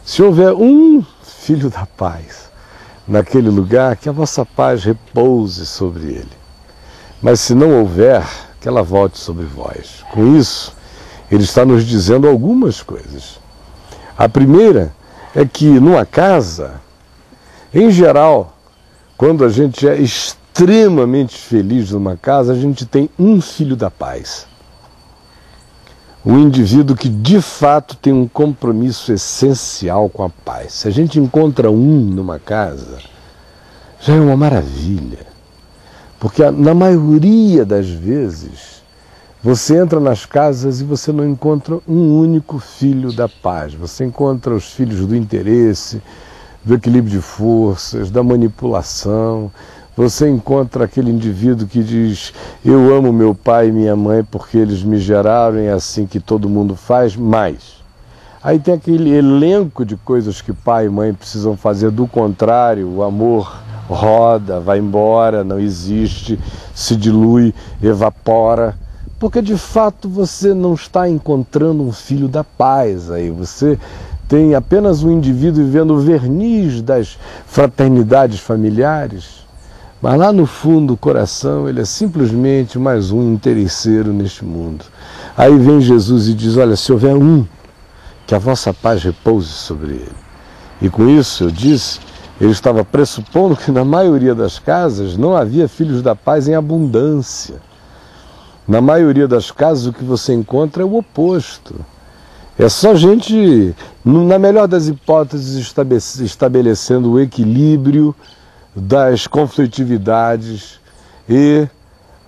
Se houver um filho da paz naquele lugar, que a vossa paz repouse sobre ele. Mas se não houver, que ela volte sobre vós. Com isso, ele está nos dizendo algumas coisas. A primeira é que numa casa, em geral, quando a gente é extremamente feliz numa casa, a gente tem um filho da paz. Um indivíduo que de fato tem um compromisso essencial com a paz. Se a gente encontra um numa casa, já é uma maravilha. Porque na maioria das vezes, você entra nas casas e você não encontra um único filho da paz. Você encontra os filhos do interesse, do equilíbrio de forças, da manipulação. Você encontra aquele indivíduo que diz: eu amo meu pai e minha mãe porque eles me geraram, é assim que todo mundo faz, mas... Aí tem aquele elenco de coisas que pai e mãe precisam fazer, do contrário, o amor roda, vai embora, não existe, se dilui, evapora, porque de fato você não está encontrando um filho da paz aí, você tem apenas um indivíduo vivendo o verniz das fraternidades familiares, mas lá no fundo do coração ele é simplesmente mais um interesseiro neste mundo. Aí vem Jesus e diz: olha, se houver um, que a vossa paz repouse sobre ele. E com isso eu disse, ele estava pressupondo que na maioria das casas não havia filhos da paz em abundância. Na maioria das casas o que você encontra é o oposto. É só gente, na melhor das hipóteses, estabelecendo o equilíbrio das conflitividades, e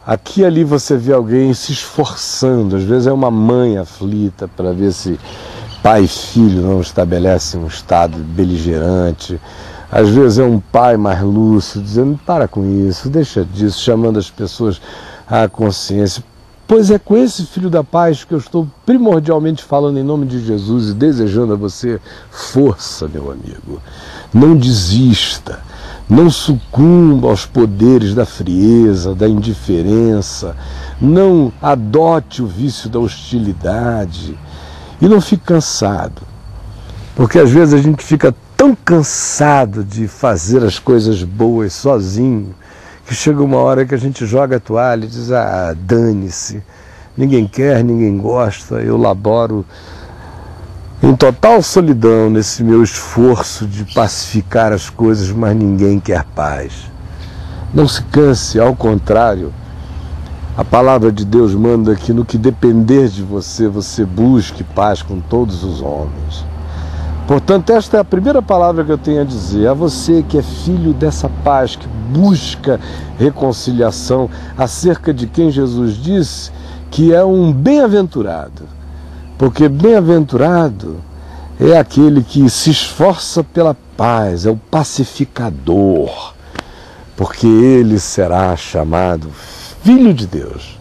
aqui e ali você vê alguém se esforçando. Às vezes é uma mãe aflita para ver se pai e filho não estabelecem um estado beligerante. Às vezes é um pai mais lúcido dizendo: para com isso, deixa disso, chamando as pessoas à consciência. Pois é com esse filho da paz que eu estou primordialmente falando em nome de Jesus e desejando a você força, meu amigo. Não desista, não sucumba aos poderes da frieza, da indiferença, não adote o vício da hostilidade e não fique cansado. Porque às vezes a gente fica tão cansado de fazer as coisas boas sozinho, que chega uma hora que a gente joga a toalha e diz: ah, dane-se, ninguém quer, ninguém gosta, eu laboro em total solidão nesse meu esforço de pacificar as coisas, mas ninguém quer paz. Não se canse, ao contrário, a palavra de Deus manda que no que depender de você, você busque paz com todos os homens. Portanto, esta é a primeira palavra que eu tenho a dizer a você que é filho dessa paz, que busca reconciliação, acerca de quem Jesus disse que é um bem-aventurado. Porque bem-aventurado é aquele que se esforça pela paz, é o pacificador, porque ele será chamado Filho de Deus.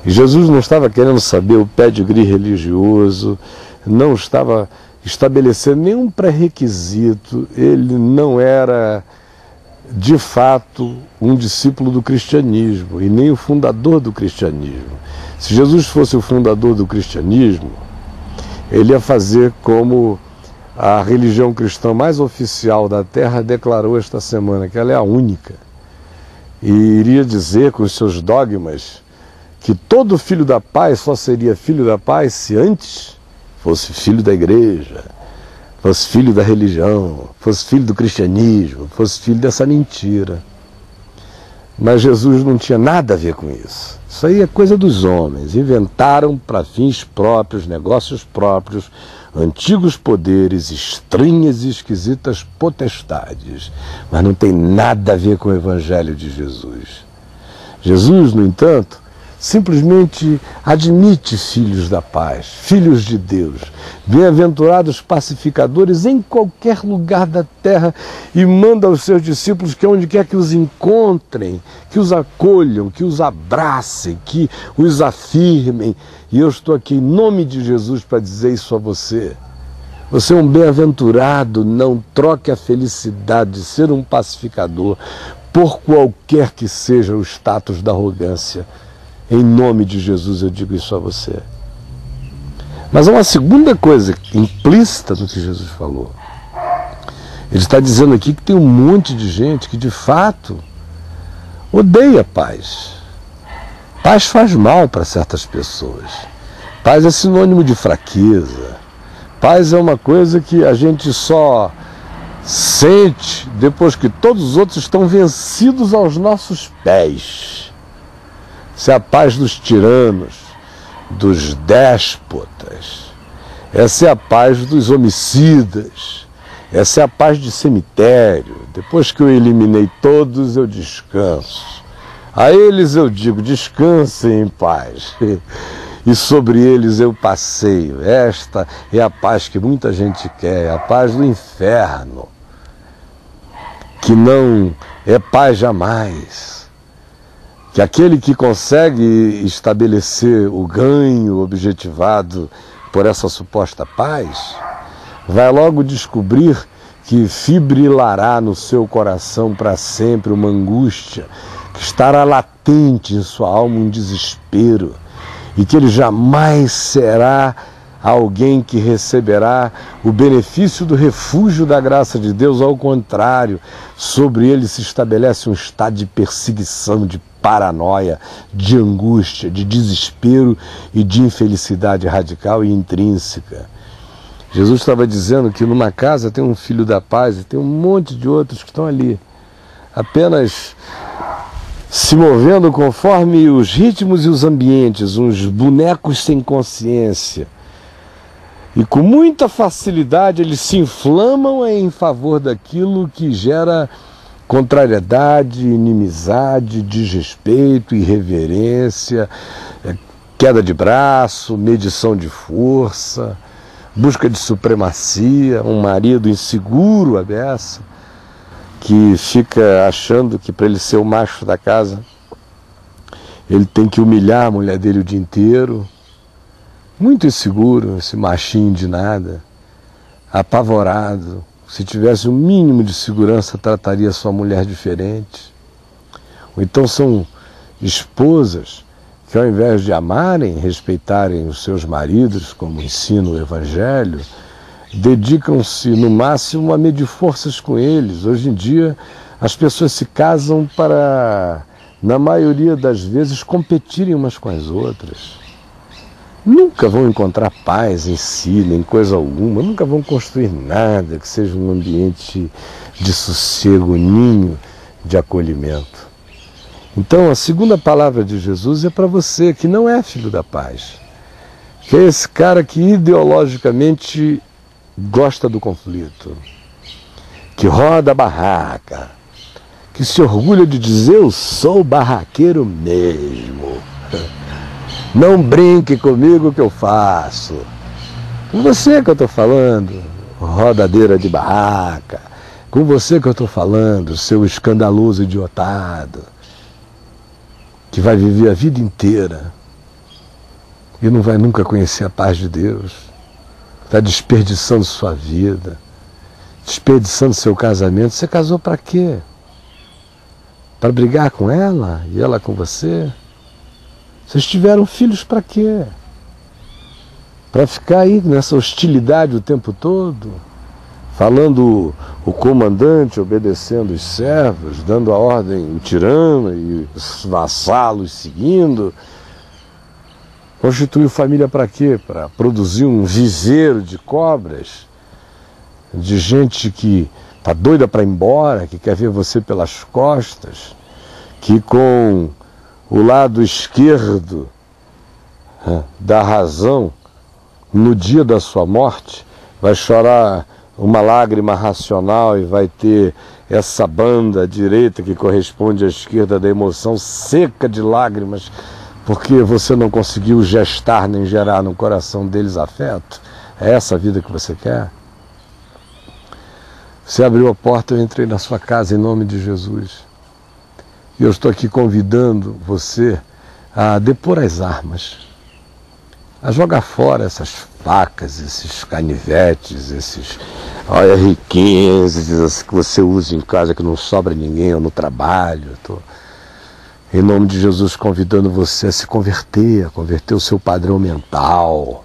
E Jesus não estava querendo saber o pedigree religioso, não estava estabelecendo nenhum pré-requisito, ele não era de fato um discípulo do cristianismo e nem o fundador do cristianismo. Se Jesus fosse o fundador do cristianismo, ele ia fazer como a religião cristã mais oficial da Terra declarou esta semana, que ela é a única, e iria dizer com os seus dogmas que todo filho da paz só seria filho da paz se antes fosse filho da igreja, fosse filho da religião, fosse filho do cristianismo, fosse filho dessa mentira. Mas Jesus não tinha nada a ver com isso. Isso aí é coisa dos homens. Inventaram para fins próprios, negócios próprios, antigos poderes, estranhas e esquisitas potestades. Mas não tem nada a ver com o Evangelho de Jesus. Jesus, no entanto, simplesmente admite filhos da paz, filhos de Deus, bem-aventurados pacificadores em qualquer lugar da terra, e manda aos seus discípulos que onde quer que os encontrem, que os acolham, que os abracem, que os afirmem. E eu estou aqui em nome de Jesus para dizer isso a você. Você é um bem-aventurado, não troque a felicidade de ser um pacificador por qualquer que seja o status da arrogância. Em nome de Jesus eu digo isso a você. Mas há uma segunda coisa implícita no que Jesus falou. Ele está dizendo aqui que tem um monte de gente que de fato odeia paz. Paz faz mal para certas pessoas. Paz é sinônimo de fraqueza. Paz é uma coisa que a gente só sente depois que todos os outros estão vencidos aos nossos pés. Essa é a paz dos tiranos, dos déspotas. Essa é a paz dos homicidas. Essa é a paz de cemitério. Depois que eu eliminei todos, eu descanso. A eles eu digo, descansem em paz. E sobre eles eu passeio. Esta é a paz que muita gente quer, a paz do inferno, que não é paz jamais. Que aquele que consegue estabelecer o ganho objetivado por essa suposta paz, vai logo descobrir que fibrilará no seu coração para sempre uma angústia, que estará latente em sua alma um desespero, e que ele jamais será alguém que receberá o benefício do refúgio da graça de Deus. Ao contrário, sobre ele se estabelece um estado de perseguição, de paranoia, de angústia, de desespero e de infelicidade radical e intrínseca. Jesus estava dizendo que numa casa tem um filho da paz e tem um monte de outros que estão ali, apenas se movendo conforme os ritmos e os ambientes, uns bonecos sem consciência. E com muita facilidade eles se inflamam em favor daquilo que gera contrariedade, inimizade, desrespeito, irreverência, queda de braço, medição de força, busca de supremacia, um marido inseguro à beça, que fica achando que para ele ser o macho da casa, ele tem que humilhar a mulher dele o dia inteiro. Muito inseguro, esse machinho de nada, apavorado. Se tivesse um mínimo de segurança, trataria sua mulher diferente. Ou então são esposas que, ao invés de amarem, respeitarem os seus maridos, como ensina o Evangelho, dedicam-se no máximo a medir forças com eles. Hoje em dia as pessoas se casam para, na maioria das vezes, competirem umas com as outras. Nunca vão encontrar paz em si, nem coisa alguma, nunca vão construir nada que seja um ambiente de sossego, ninho de acolhimento. Então a segunda palavra de Jesus é para você que não é filho da paz, que é esse cara que ideologicamente gosta do conflito, que roda a barraca, que se orgulha de dizer eu sou barraqueiro mesmo. Não brinque comigo que eu faço. Com você que eu estou falando, rodadeira de barraca. Com você que eu estou falando, seu escandaloso idiotado, que vai viver a vida inteira e não vai nunca conhecer a paz de Deus. Está desperdiçando sua vida, desperdiçando seu casamento. Você casou para quê? Para brigar com ela e ela com você? Vocês tiveram filhos para quê? Para ficar aí nessa hostilidade o tempo todo? Falando o comandante, obedecendo os servos, dando a ordem o tirano e os vassalos seguindo? Constituiu família para quê? Para produzir um viveiro de cobras, de gente que está doida para ir embora, que quer ver você pelas costas, que com o lado esquerdo da razão, no dia da sua morte, vai chorar uma lágrima racional e vai ter essa banda direita que corresponde à esquerda da emoção seca de lágrimas, porque você não conseguiu gestar nem gerar no coração deles afeto. É essa a vida que você quer? Você abriu a porta, eu entrei na sua casa em nome de Jesus. E eu estou aqui convidando você a depor as armas, a jogar fora essas facas, esses canivetes, esses R15 que você usa em casa que não sobra ninguém, ou no trabalho. Estou, em nome de Jesus, convidando você a se converter, a converter o seu padrão mental,